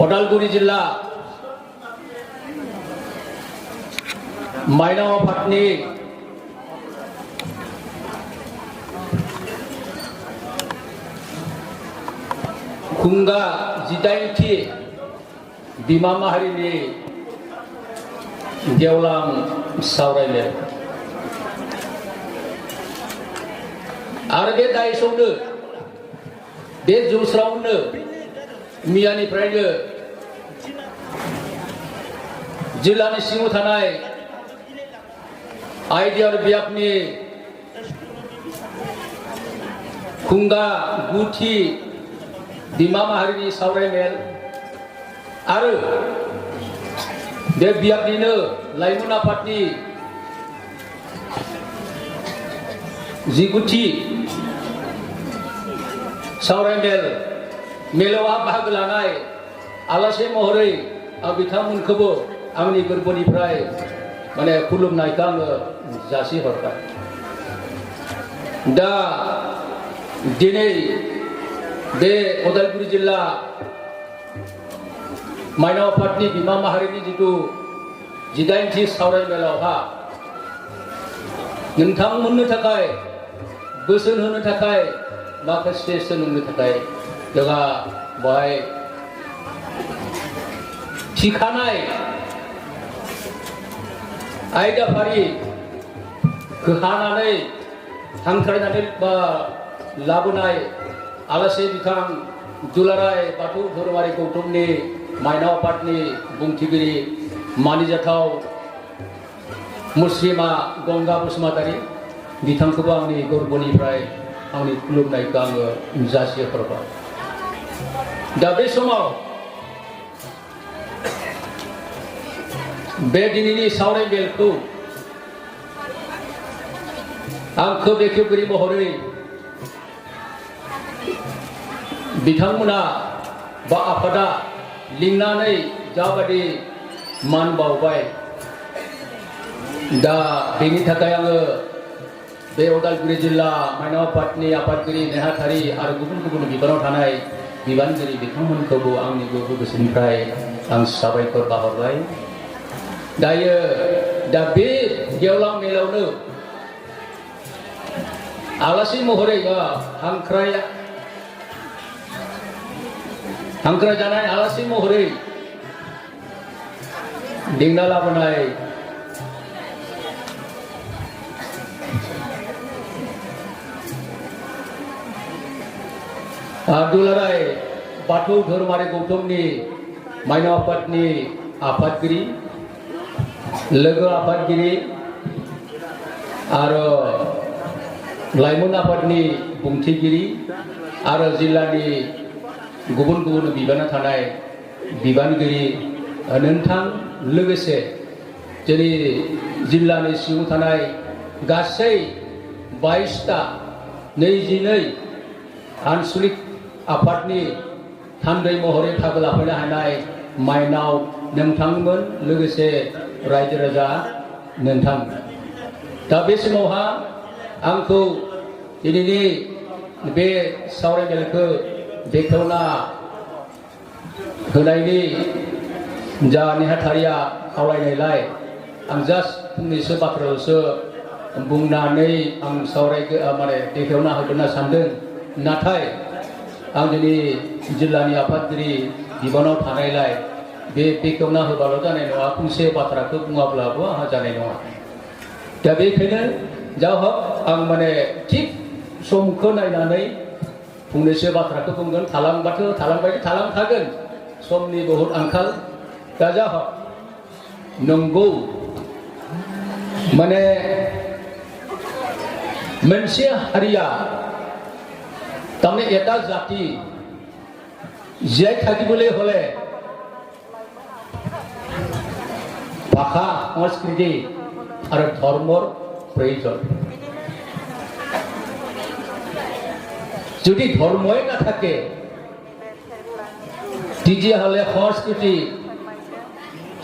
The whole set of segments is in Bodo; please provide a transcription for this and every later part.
उदालगुरि जिल्ला माइनाव आफादनि खुंगा 18थि बिमा माहारिनि गेवलां सावरायमेल आरो बे दायसआवनो बे जौस्रावनो मियानिफ्रायनो जिल्लानि सिङाव थानाय आइडियाल बियाबनि खुंगा 9थि बिमा माहारिनि सावरायमेल आरो बे बियाबनिनो लाइमोन आफादनि 19थि सावरायमेल मेलाव बाहागो लानाय आलासि महरै आं बिथांमोनखौबो आंनि गोरबोनिफ्राय माने खुलुमनायखौ आङो जासिहरबाय। दा दिनै बे उदालगुरि जिल्ला माइनाव आफादनि बिमा माहारिनि जिथु 18थि सावरायमेलावहा नोंथांमोननो थाखाय बोसोन होनो थाखाय माखासे सोलोंनो थाखाय जोंहा बेवहाय थिखानाय आयदाफारि होखानानै हांख्रायनानै लाबोनाय आलासि बिथां दुलाराय बाथौ धोरोमारि गौथुमनि माइनाव आफादनि बुंथिगिरि मानिजाथाव मुस्लिमा गंगा बसुमतारी बिथांखौबो आंनि गोरबोनिफ्राय आंनि खुलुमनायखौ आङो जासिहरबाय। दा बे समाव बे दिनैनि सावरायमेलखौ आं खोब बेखेवगिरि महरै बिथांमोना बा आफादा लिंनानै जाबादि मान बावबाय दा बेनि थाखाय आङो बे उदालगुरि जिल्ला माइनाव आफादनि आफादगिरि नेहाथारि आरो गुबुन गुबुन बिबानाव थानाय बिबानगिरि बिथांमोनखौबो आंनि गोसोनिफ्राय आं साबायखर बावहरबाय। दायो दा बे गेवलां मेलावनो आलासि महरै हांख्राय जानाय आलासि महरै लिंना लाबोनाय दुलाराय बाथौ धोरोमारि गौथुमनि माइनाव आफादनि आफादगिरि लोगो आफादगिरि आरो लाइमोन आफादनि बुंथिगिरि आरो जिल्लानि गुबुन गुबुन बिबानाव थानाय बिबानगिरि नोंथां लोगोसे जोंनि जिल्लानि सिङाव थानाय गासै 22टा 22 आनसलिक आफादनि थान्दै महरै बाहागो लाफैनो हानाय माइनाव नोंथांमोन लोगोसे रायजो राजा नोंथां दा बे समावहा आंखौ दिनैनि बे सावरायमेलखौ बेखेवना होनायनि जा नेहाथारिया खावलायनायलाय आं जास्ट फंनैसो बाथ्राल'सो बुंनानै आं माने बेखेवना होनो सानदों। नाथाय आं दिनै जिल्लानि आफादगिरि बिबानाव थानायलाय बे बेखेवना होबाल' जानाय नङा, फंसे बाथ्राखौ बुङाब्लाबो आंहा जानाय नङा। दा बेखायनो जा हक आं माने थिग समखौ नायनानै फंनैसो बाथ्राखौ बुंगोन। थालांखागोन समनि बहुद आंखाल। दा जा हक नंगौ माने मोनसे हारिया तारमाने एटा जाति जीआई থাকিবলৈ হলে ভাষা সংস্কৃতি আৰু ধৰ্মৰ প্ৰয়োজন। যদি ধৰ্মই নাথাকে তেতিয়াহ'লে সংস্কৃতি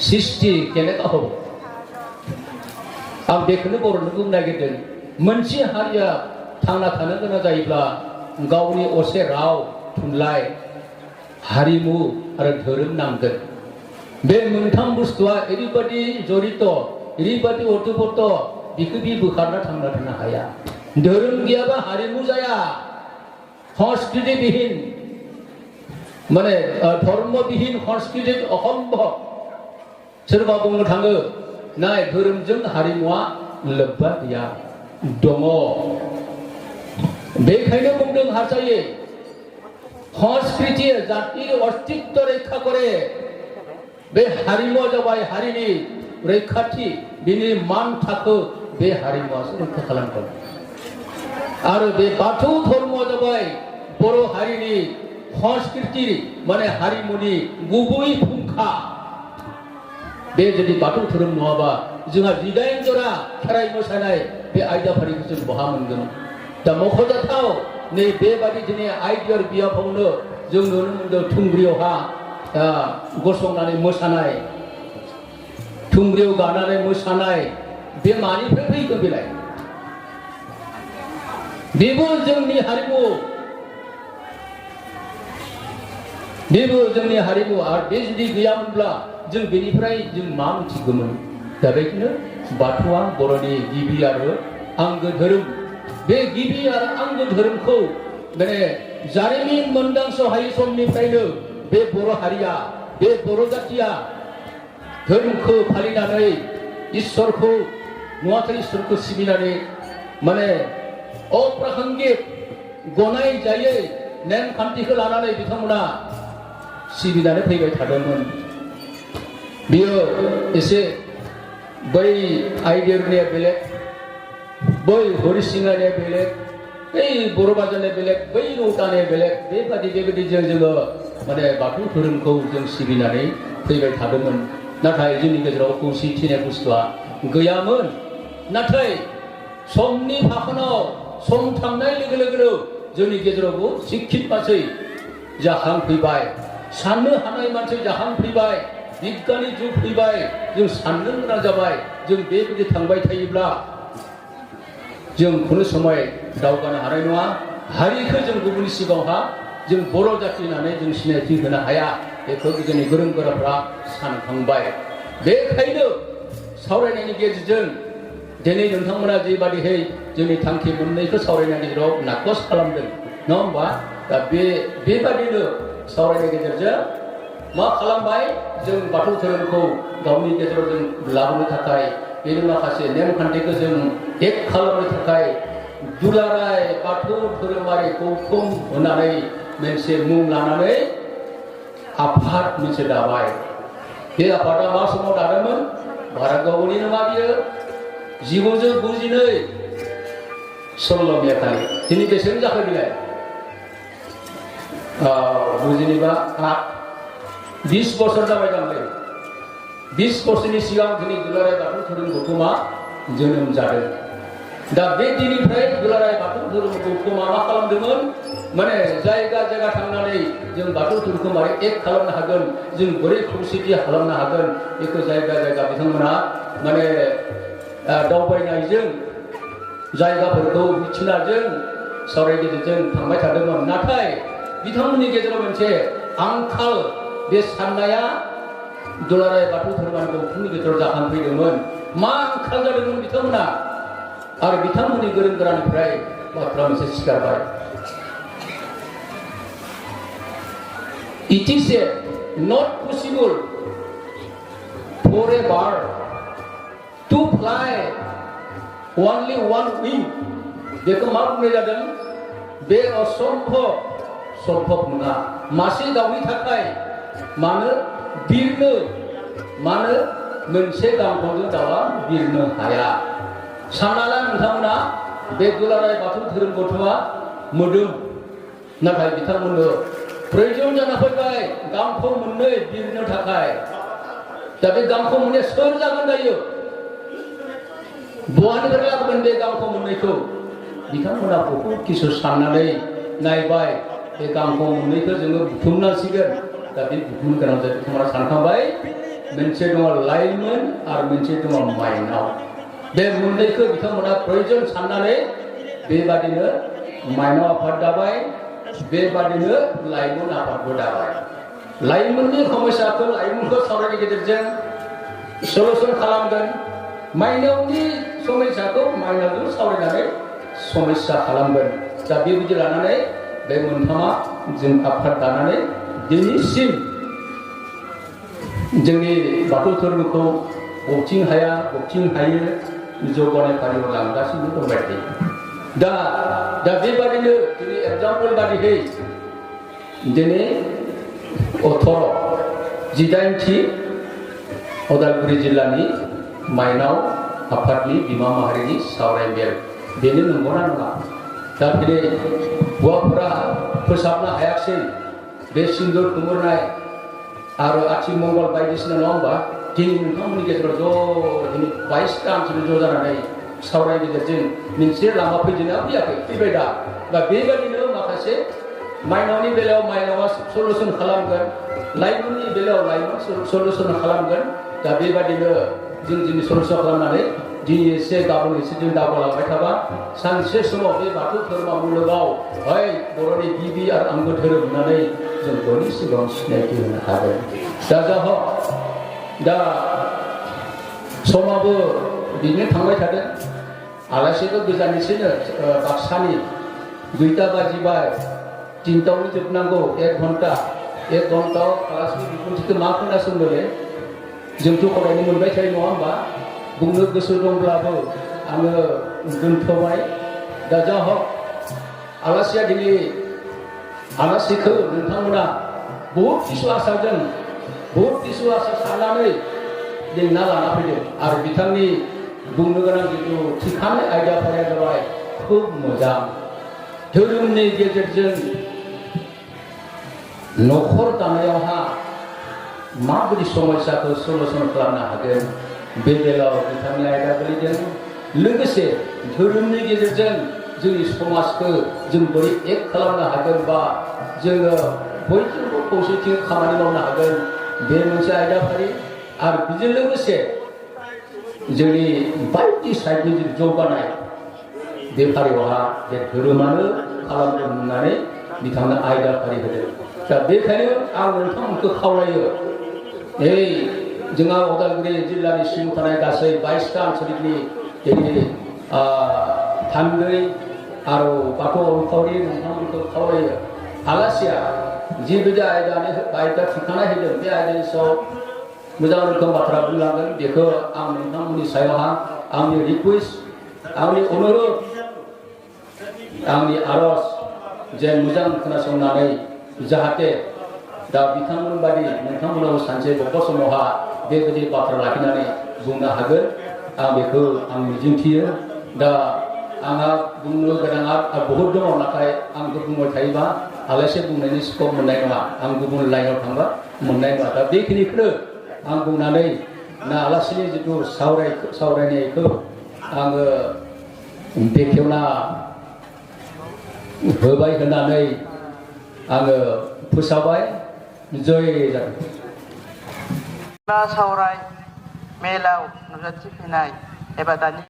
সৃষ্টি কেনেকৈ হ'ব? आं बेखौनो बर'नो बुंनो नागिरदों। मोनसे हारिया थांना थानो गोनां जायोब्ला गावनि असे राव थुनलाइ हारिमु आरो धोरोम नांगोन बे मोनथाम बुस्थुआ ओरैबादि जड़ित ओरैबादि अर्थबत बेखौ बे बोखारना थांना थानो हाया धोरोम गैयाबा हारिमु जाया संस्कृति विहीन माने धर्म विहीन संस्कृति असम्भव सोरबा बुंनो थाङो नाय धोरोमजों हारिमुआ लोब्बा गैया दङ बेखायनो बुंदों हारसायै संस्कृति जाति अस्तित्व रैखा करे बे हारिमुआ जाबाय हारिनि रैखाथि बिनि मान थाखो बे हारिमुआसो रैखा खालामगोन आरो बे बाथौ धर्मआ जाबाय बर' हारिनि संस्कृति माने हारिमुनि गुबै फुंखा बे जुदि बाथौ धोरोम नङाबा जोंहा 9 जरा खेराइ मोसानाय बे आयदाफारिखौ जों बहा मोनगोन दा मख'जाथाव नै बेबादि दिनै आइडियार बियाफावनो जों नुनो मोनदों थुंग्रियावहा गसंनानै मोसानाय थुंग्रियाव गानानै मोसानाय बे मानिफ्राय फैगोन बेलाय बेबो जोंनि हारिमु बेबो जोंनि हारिमु आरो बे जुदि गैयामोनब्ला जों बेनिफ्राय जों मा मिथिगौमोन दा बेखौनो बाथौआ बर'नि गिबि आरो आंगो धोरोम बे गिबि आरो आंगो धोरोमखौ माने जारिमिन मोनदांस' हायै समनिफ्रायनो बे बर' हारिया बे बर' जातिया धोरोमखौ फालिनानै इसोरखौ नुवाथाय इसोरखौ सिबिनानै माने अप्रासंगिक गनाय जायै नेमखान्थिखौ लानानै बिथांमोना सिबिनानै फैबाय थादोंमोन बियो एसे बै आइडियानिया बेलेग बै हरिसिंहानिया बेलेग बै बर' बाजारनिया बेलेग बै रौतानिया बेलेग बेबायदि जोङो माने बाथौ धोरोमखौ जों सिबिनानै फैबाय थादोंमोन नाथाय जोंनि गेजेराव खौसेथि होननाय बुस्थुआ गैयामोन नाथाय समनि फाखनाव सम थांनाय लोगो लोगोनो जोंनि गेजेरावबो शिक्षित मानसि जाखांफैबाय साननो हानाय मानसि जाखांफैबाय बिगियाननि जुग फैबाय जों साननो गोनां जाबाय जों बेबायदि थांबाय थायोब्ला जों खुनु समय दावगानो हानाय नङा हारिखौ जों गुबुननि सिगाङावहा जों बर' जाति होननानै जों सिनायथि होनो हाया बेखौ जोंनि गोरों गोराफ्रा सानखांबाय बेखायनो सावरायनायनि गेजेरजों दिनै नोंथांमोना जेबादिहै जोंनि थांखि मोननैखौ सावरायनायनि गेजेराव नाकस खालामदों नङा होमबा दा बेबादिनो सावरायनायनि गेजेरजों मा खालामबाय जों बाथौ धोरोमखौ गावनि गेजेराव जों लाबोनो थाखाय बेनि माखासे नेमखान्थिखौ जों एक खालामनो थाखाय दुलाराय बाथौ धोरोमारि गौथुम होननानै मोनसे मुं लानानै आफाद मोनसे दाबाय बे आफादा मा समाव दादोंमोन भारत गावनि नङा बियो 1992 16 मे खालि दिनै बेसेबां जाखो बिलाय 20 बोसोर जाबाय दांलै 20 बोसोरनि सिगां दिनै दुलाराय बाथौ धोरोम गौथुमा जोनोम जादों दा बे दिननिफ्राय दुलाराय बाथौ धोरोम गौथुमा मा खालामदोंमोन माने जायगा जायगा थांनानै जों बाथौ धोरोमखौ मारै एक खालामनो हागोन जों बोरै खौसेथि खालामनो हागोन बेखौ जायगा जायगा बिथांमोना माने दावबायनायजों जायगाफोरखौ मिथिनायजों सावरायनायनि गेजेरजों थांबाय थादोंमोन नाथाय बिथांमोननि गेजेराव मोनसे आंखाल बे साननाया दुलाराय बाथौ धोरोमारि गौथुमनि गेजेराव जाखांफैदोंमोन मा आंखाल जादोंमोन बिथांमोना आरो बिथांमोननि गोरों गोरानिफ्राय बाथ्रा मोनसे सिखारबाय It is not possible for a bird to fly only one wing. बेखौ मा बुंनाय जादों बे असम्भब नङा मासे दाउनि थाखाय मानो बिरनो मानो मोनसे गांखंजों दाउआ बिरनो हाया साननाला नोंथांमोना बे दुलाराय बाथौ धोरोम गौथुमा मोदोम नाथाय बिथांमोननो प्रयोजन जाना फैबाय गांखं मोननै बिरनो थाखाय दा बे गांखं मोननै सोर जागोन दायो बहानिफ्राय लाबोगोन बे गांखं मोननैखौ बिथांमोना बहुद किसु साननानै नायबाय बे गांखं मोननैखौ जोङो बुथुमनांसिगोन दा बे बुथुमनो गोनां जायो बिथांमोना सानखांबाय मोनसे दङ लाइमोन आरो मोनसे दङ माइनाव बे मोननैखौ बिथांमोना प्रयोजन साननानै बेबादिनो माइनाव आफाद दाबाय बेबादिनो लाइमोन आफादबो दाबाय लाइमोननि समस्याखौ लाइमोनखौ सावरायनायनि गेजेरजों सलुसन खालामगोन माइनावनि समस्याखौ माइनावजों सावरायनानै समस्या खालामगोन दा बेबायदि लानानै बे मोनथामा जों आफाद दानानै दिनैसिम जोंनि बाथौ धोरोमखौ बबेथिं हाया बबेथिं हायो जौगानाय फारियाव लांगासिनो दंबाय थायो दा बेबादिनो दिनै एगजामपोल बादिहै दिनै 18 उदालगुरि जिल्लानि माइनाव आफादनि बिमा माहारिनि सावरायमेल बेनो नंगौना नङा दा दिनै हौवाफोरा फोसाबनो हायाखिसै बे सिन्दुर खुमुरनाय आरो आथिमंगल बायदिसिना नङा होमबा दिनै नोंथांमोननि गेजेराव दिनै 22 ता ओनसोलनि ज' जानानै सावरायनायनि गेजेरजों मोनसे लामा फैजेनना फैबाय दा बेबादिनो माखासे माइनावनि बेलायाव माइनावा सलुसन खालामगोन लाइमोननि बेलायाव लाइमोन सलुसन खालामगोन दा बेबादिनो जों दिनै सलुसन खालामनानै दिनै एसे गाबोन एसे जों दावगालांबाय थाबा सानसे समाव बे बाथौ धोरोमा मुलुगाव बर'नि गिबि आरो आंगो धोरोम होननानै जों बयनि सिगाङाव सिनायथि होनो हागोन दा समाबो बिदिनो थांबाय थादों आलासिबो गोजाननिसैनो बाक्सानि 2टा बाजिबाय 3टायावनो जोबनांगौ 1 घन्टायाव आलासिनि बिबुंथिखौ मा खोनासंनोले जोंथ' फरायनो मोनबाय थायो नङा होमबा बुंनो गोसो दंब्लाबो आङो दोनथ'बाय दा जा हक आलासिया दिनै आलासिखौ नोंथांमोना बहुद किसु आसा साननानै लिंना लाना फैदों आरो बिथांनि बुंनो गोनां जिथु थिखानाय आयदाफोरा जाबाय खुब मोजां धोरोमनि गेजेरजों न'खर दानायावहा माबायदि समस्याखौ सलुसन खालामनो हागोन बे बेलायाव बिथांनि आयदा गोलैदों लोगोसे धोरोमनि गेजेरजों जोंनि समाजखौ जों बोरै एक खालामनो हागोन बा जोङो बयजोंबो खौसेथि खामानि मावनो हागोन बे मोनसे आयदाफारि आरो बेजों लोगोसे जोंनि बायदि साइडनि जौगानाय बे फारियावहा बे धोरोमानो खालामदों होननानै बिथांनो आयदाफारि होदों दा बेखायनो आं नोंथांमोनखौ खावलायो जोंहा उदालगुरि जिल्लानि सिङाव थानाय गासै 22टा ओनसोलनि दिनै थान्दै आरो बाथौ अरुफावरि नोंथांमोनखौ खावलायो आलासिया जिबायदि आयदा थिखानाय होदों बे आयदानि सायाव मोजां रोखोम बाथ्रा बुंलांगोन बेखौ आं नोंथांमोननि सायावहा आंनि रिकुवेस्ट आंनि अनुरोध आंनि आरज जे मोजां खोनासंनानै जाहाथे दा बिथांमोन बादि नोंथांमोनाव सानसे बबेबा समावहा बेबायदि बाथ्रा लाखिनानै बुंनो हागोन आं बेखौ आं मिजिंथियो दा आंहा बुंनो गोनाङा बहुद दङ नाथाय आंखौ बुंबाय थायोबा आलासि बुंनायनि स्कप मोननाय नङा आं गुबुन लाइनाव थांबा मोननाय नङा दा बेखिनिखौनो आं बुंनानै आलासिनि जिथु सावरायनायखौ आङो बेखेवना होबाय होननानै आङो फोसावबाय जय जागोन सावराय मेलाव नुजाथिफैनाय एबा दानि